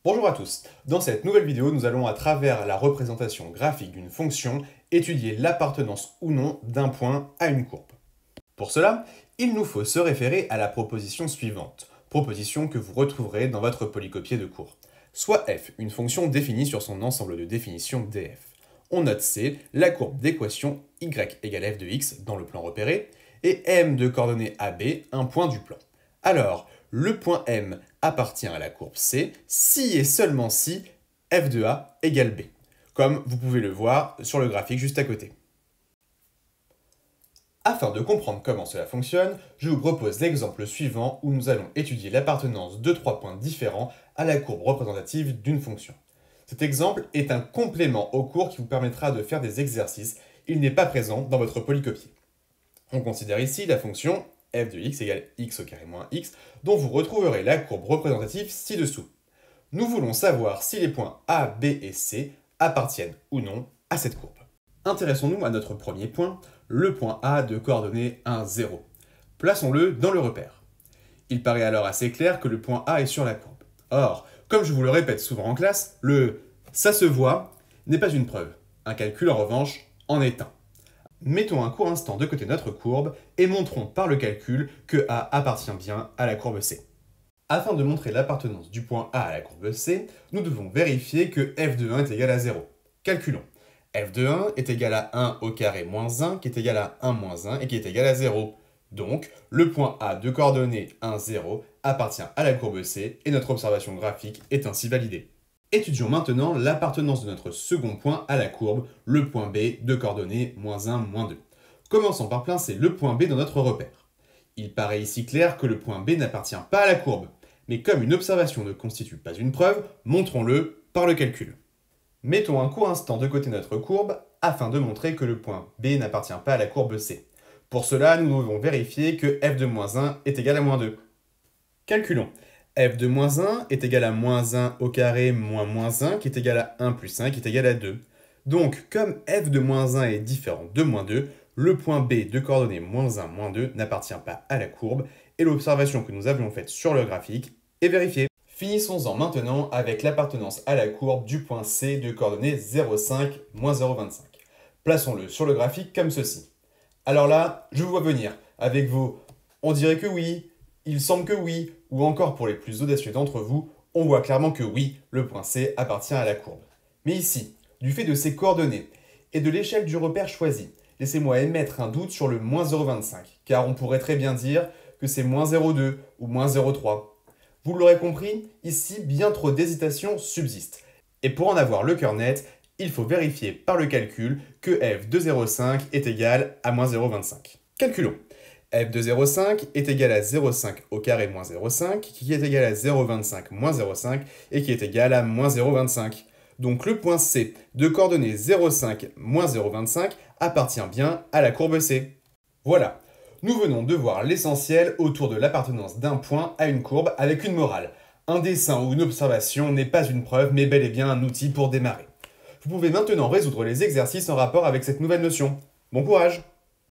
Bonjour à tous. Dans cette nouvelle vidéo, nous allons à travers la représentation graphique d'une fonction étudier l'appartenance ou non d'un point à une courbe. Pour cela, il nous faut se référer à la proposition suivante, proposition que vous retrouverez dans votre polycopier de cours. Soit f, une fonction définie sur son ensemble de définitions df. On note c, la courbe d'équation y égale f de x dans le plan repéré, et m de coordonnées AB, un point du plan. Alors, le point M appartient à la courbe C si et seulement si f de A égale B, comme vous pouvez le voir sur le graphique juste à côté. Afin de comprendre comment cela fonctionne, je vous propose l'exemple suivant où nous allons étudier l'appartenance de trois points différents à la courbe représentative d'une fonction. Cet exemple est un complément au cours qui vous permettra de faire des exercices. Il n'est pas présent dans votre polycopier. On considère ici la fonction f de x égale x au carré moins x, dont vous retrouverez la courbe représentative ci-dessous. Nous voulons savoir si les points A, B et C appartiennent ou non à cette courbe. Intéressons-nous à notre premier point, le point A de coordonnées 1, 0. Plaçons-le dans le repère. Il paraît alors assez clair que le point A est sur la courbe. Or, comme je vous le répète souvent en classe, le « ça se voit » n'est pas une preuve. Un calcul, en revanche, en est un. Mettons un court instant de côté notre courbe et montrons par le calcul que A appartient bien à la courbe C. Afin de montrer l'appartenance du point A à la courbe C, nous devons vérifier que f de 1 est égal à 0. Calculons. F de 1 est égal à 1 au carré moins 1 qui est égal à 1 moins 1 et qui est égal à 0. Donc, le point A de coordonnées 1, 0 appartient à la courbe C et notre observation graphique est ainsi validée. Étudions maintenant l'appartenance de notre second point à la courbe, le point B de coordonnées moins 1, moins 2. Commençons par placer le point B dans notre repère. Il paraît ici clair que le point B n'appartient pas à la courbe, mais comme une observation ne constitue pas une preuve, montrons-le par le calcul. Mettons un court instant de côté notre courbe afin de montrer que le point B n'appartient pas à la courbe C. Pour cela, nous devons vérifier que f de moins 1 est égal à moins 2. Calculons. F de moins 1 est égal à moins 1 au carré moins moins 1 qui est égal à 1 plus 1 qui est égal à 2. Donc, comme f de moins 1 est différent de moins 2, le point B de coordonnées moins 1, moins 2 n'appartient pas à la courbe et l'observation que nous avions faite sur le graphique est vérifiée. Finissons-en maintenant avec l'appartenance à la courbe du point C de coordonnées 0,5, moins 0,25. Plaçons-le sur le graphique comme ceci. Alors là, je vous vois venir avec vos « on dirait que oui », il semble que oui, ou encore pour les plus audacieux d'entre vous, on voit clairement que oui, le point C appartient à la courbe. Mais ici, du fait de ces coordonnées et de l'échelle du repère choisi, laissez-moi émettre un doute sur le moins 0,25, car on pourrait très bien dire que c'est moins 0,2 ou moins 0,3. Vous l'aurez compris, ici, bien trop d'hésitation subsiste. Et pour en avoir le cœur net, il faut vérifier par le calcul que f de 0,5 est égal à moins 0,25. Calculons. F de 0,5 est égal à 0,5 au carré moins 0,5, qui est égal à 0,25 moins 0,5 et qui est égal à moins 0,25. Donc le point C de coordonnées 0,5 moins 0,25 appartient bien à la courbe C. Voilà, nous venons de voir l'essentiel autour de l'appartenance d'un point à une courbe avec une morale. Un dessin ou une observation n'est pas une preuve, mais bel et bien un outil pour démarrer. Vous pouvez maintenant résoudre les exercices en rapport avec cette nouvelle notion. Bon courage!